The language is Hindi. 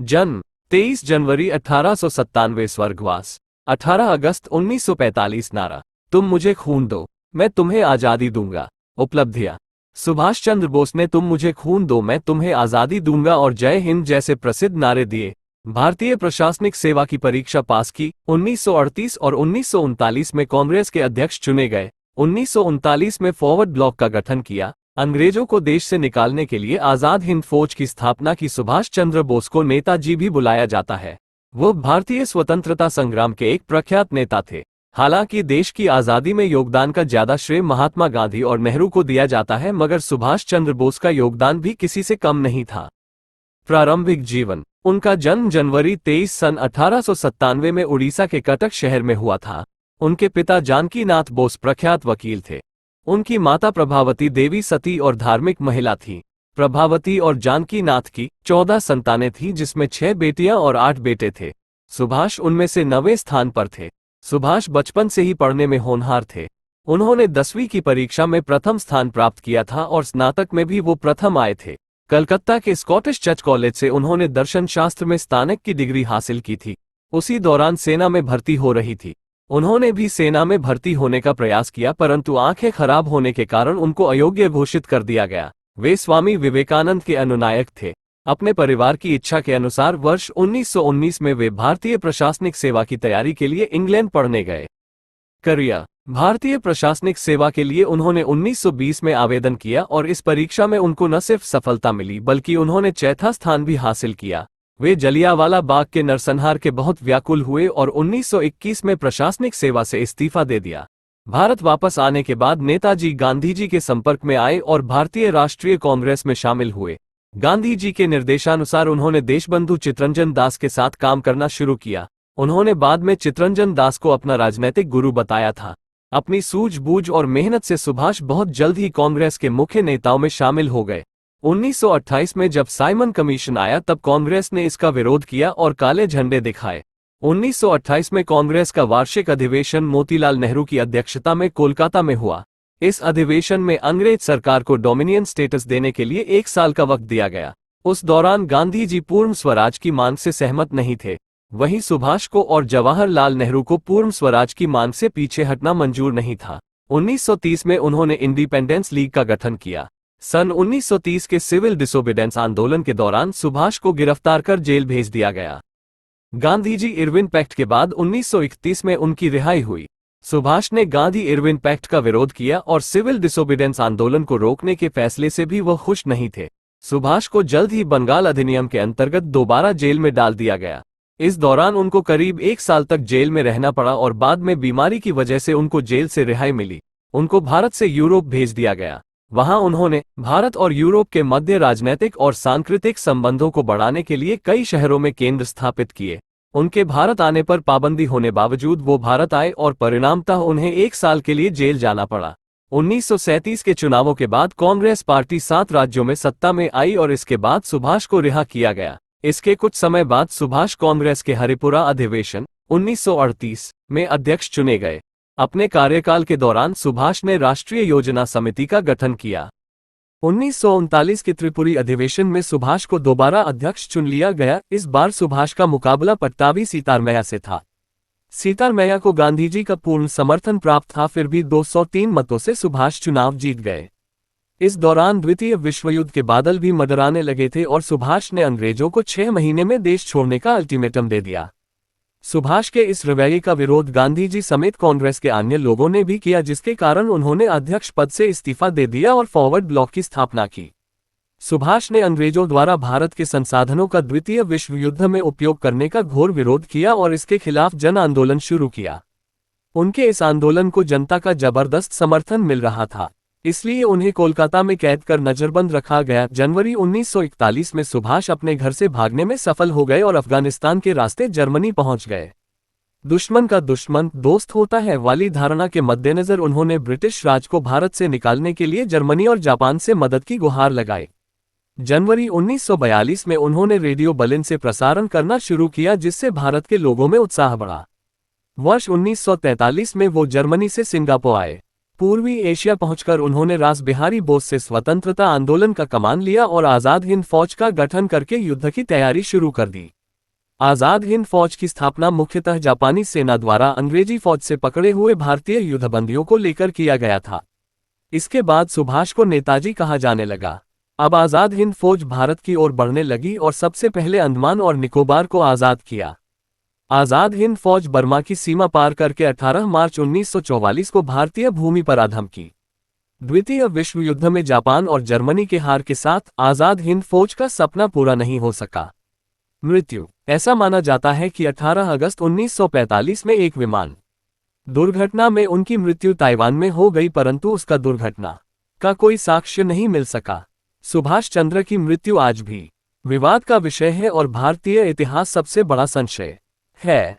जन्म 23 जनवरी 1897, स्वर्गवास 18 अगस्त 1945। नारा, तुम मुझे खून दो, मैं तुम्हें आज़ादी दूंगा। उपलब्धियां, सुभाष चंद्र बोस ने तुम मुझे खून दो मैं तुम्हें आज़ादी दूंगा और जय हिंद जैसे प्रसिद्ध नारे दिए। भारतीय प्रशासनिक सेवा की परीक्षा पास की। 1938 और 1939 में कांग्रेस के अध्यक्ष चुने गए। 1939 में फॉरवर्ड ब्लॉक का गठन किया। अंग्रेजों को देश से निकालने के लिए आज़ाद हिंद फौज की स्थापना की। सुभाष चंद्र बोस को नेताजी भी बुलाया जाता है। वो भारतीय स्वतंत्रता संग्राम के एक प्रख्यात नेता थे। हालांकि देश की आज़ादी में योगदान का ज्यादा श्रेय महात्मा गांधी और नेहरू को दिया जाता है, मगर सुभाष चंद्र बोस का योगदान भी किसी से कम नहीं था। प्रारंभिक जीवन, उनका जन्म जनवरी 23 सन 1897 में उड़ीसा के कटक शहर में हुआ था। उनके पिता जानकी नाथ बोस प्रख्यात वकील थे। उनकी माता प्रभावती देवी सती और धार्मिक महिला थी। प्रभावती और जानकी नाथ की 14 संतानें थीं, जिसमें 6 बेटियां और 8 बेटे थे। सुभाष उनमें से 9वें स्थान पर थे। सुभाष बचपन से ही पढ़ने में होनहार थे। उन्होंने 10वीं की परीक्षा में प्रथम स्थान प्राप्त किया था और स्नातक में भी वो प्रथम आए थे। कलकत्ता के स्कॉटिश चर्च कॉलेज से उन्होंने दर्शन शास्त्र में स्नातक की डिग्री हासिल की थी। उसी दौरान सेना में भर्ती हो रही थी। उन्होंने भी सेना में भर्ती होने का प्रयास किया, परंतु आंखें खराब होने के कारण उनको अयोग्य घोषित कर दिया गया। वे स्वामी विवेकानंद के अनुनायक थे। अपने परिवार की इच्छा के अनुसार वर्ष 1919 में वे भारतीय प्रशासनिक सेवा की तैयारी के लिए इंग्लैंड पढ़ने गए। करियर, भारतीय प्रशासनिक सेवा के लिए उन्होंने 1920 में आवेदन किया और इस परीक्षा में उनको न सिर्फ सफलता मिली बल्कि उन्होंने चौथा स्थान भी हासिल किया। वे जलियांवाला बाग के नरसंहार के बहुत व्याकुल हुए और 1921 में प्रशासनिक सेवा से इस्तीफा दे दिया। भारत वापस आने के बाद नेताजी गांधी जी के संपर्क में आए और भारतीय राष्ट्रीय कांग्रेस में शामिल हुए। गांधी जी के निर्देशानुसार उन्होंने देशबंधु चित्तरंजन दास के साथ काम करना शुरू किया। उन्होंने बाद में चित्तरंजन दास को अपना राजनैतिक गुरु बताया था। अपनी सूझबूझ और मेहनत से सुभाष बहुत जल्द ही कांग्रेस के मुख्य नेताओं में शामिल हो गए। 1928 में जब साइमन कमीशन आया तब कांग्रेस ने इसका विरोध किया और काले झंडे दिखाए। 1928 में कांग्रेस का वार्षिक अधिवेशन मोतीलाल नेहरू की अध्यक्षता में कोलकाता में हुआ। इस अधिवेशन में अंग्रेज सरकार को डोमिनियन स्टेटस देने के लिए 1 साल का वक्त दिया गया। उस दौरान गांधी जी पूर्ण स्वराज की मांग से सहमत नहीं थे। वहीं सुभाष को और जवाहरलाल नेहरू को पूर्ण स्वराज की मांग से पीछे हटना मंजूर नहीं था। 1930 में उन्होंने इंडिपेंडेंस लीग का गठन किया। सन 1930 के सिविल डिसोबीडेंस आंदोलन के दौरान सुभाष को गिरफ्तार कर जेल भेज दिया गया। गांधी इरविन पैक्ट के बाद 1931 में उनकी रिहाई हुई। सुभाष ने गांधी इरविन पैक्ट का विरोध किया और सिविल डिसोबीडेंस आंदोलन को रोकने के फैसले से भी वह खुश नहीं थे। सुभाष को जल्द ही बंगाल अधिनियम के अंतर्गत दोबारा जेल में डाल दिया गया। इस दौरान उनको करीब 1 साल तक जेल में रहना पड़ा और बाद में बीमारी की वजह से उनको जेल से रिहाई मिली। उनको भारत से यूरोप भेज दिया गया। वहां उन्होंने भारत और यूरोप के मध्य राजनीतिक और सांस्कृतिक संबंधों को बढ़ाने के लिए कई शहरों में केंद्र स्थापित किए। उनके भारत आने पर पाबंदी होने बावजूद वो भारत आए और परिणामतः उन्हें 1 साल के लिए जेल जाना पड़ा। 1937 के चुनावों के बाद कांग्रेस पार्टी 7 राज्यों में सत्ता में आई और इसके बाद सुभाष को रिहा किया गया। इसके कुछ समय बाद सुभाष कांग्रेस के हरिपुरा अधिवेशन 1938 में अध्यक्ष चुने गए। अपने कार्यकाल के दौरान सुभाष ने राष्ट्रीय योजना समिति का गठन किया। 1939 के त्रिपुरी अधिवेशन में सुभाष को दोबारा अध्यक्ष चुन लिया गया। इस बार सुभाष का मुकाबला पट्टाभी सीतारमैया से था। सीतारमैया को गांधी जी का पूर्ण समर्थन प्राप्त था, फिर भी 203 मतों से सुभाष चुनाव जीत गए। इस दौरान द्वितीय विश्व युद्ध के बादल भी मंडराने लगे थे और सुभाष ने अंग्रेजों को 6 महीने में देश छोड़ने का अल्टीमेटम दे दिया। सुभाष के इस रवैये का विरोध गांधी जी समेत कांग्रेस के अन्य लोगों ने भी किया, जिसके कारण उन्होंने अध्यक्ष पद से इस्तीफा दे दिया और फॉरवर्ड ब्लॉक की स्थापना की। सुभाष ने अंग्रेजों द्वारा भारत के संसाधनों का द्वितीय विश्व युद्ध में उपयोग करने का घोर विरोध किया और इसके खिलाफ जन आंदोलन शुरू किया। उनके इस आंदोलन को जनता का जबरदस्त समर्थन मिल रहा था, इसलिए उन्हें कोलकाता में कैद कर नजरबंद रखा गया। जनवरी 1941 में सुभाष अपने घर से भागने में सफल हो गए और अफगानिस्तान के रास्ते जर्मनी पहुंच गए। दुश्मन का दुश्मन दोस्त होता है वाली धारणा के मद्देनजर उन्होंने ब्रिटिश राज को भारत से निकालने के लिए जर्मनी और जापान से मदद की गुहार लगाई। जनवरी 1942 में उन्होंने रेडियो बर्लिन से प्रसारण करना शुरू किया, जिससे भारत के लोगों में उत्साह बढ़ा। वर्ष 1943 में वो जर्मनी से सिंगापुर आए। पूर्वी एशिया पहुंचकर उन्होंने रास बिहारी बोस से स्वतंत्रता आंदोलन का कमान लिया और आजाद हिंद फौज का गठन करके युद्ध की तैयारी शुरू कर दी। आज़ाद हिंद फौज की स्थापना मुख्यतः जापानी सेना द्वारा अंग्रेजी फौज से पकड़े हुए भारतीय युद्धबंदियों को लेकर किया गया था। इसके बाद सुभाष को नेताजी कहा जाने लगा। अब आज़ाद हिंद फौज भारत की ओर बढ़ने लगी और सबसे पहले अंडमान और निकोबार को आज़ाद किया। आज़ाद हिंद फौज बर्मा की सीमा पार करके 18 मार्च 1944 को भारतीय भूमि पर आधम की। द्वितीय विश्व युद्ध में जापान और जर्मनी के हार के साथ आज़ाद हिंद फौज का सपना पूरा नहीं हो सका। मृत्यु। ऐसा माना जाता है कि 18 अगस्त 1945 में एक विमान दुर्घटना में उनकी मृत्यु ताइवान में हो गई, परंतु उसका दुर्घटना का कोई साक्ष्य नहीं मिल सका। सुभाष चंद्र की मृत्यु आज भी विवाद का विषय है और भारतीय इतिहास सबसे बड़ा संशय है।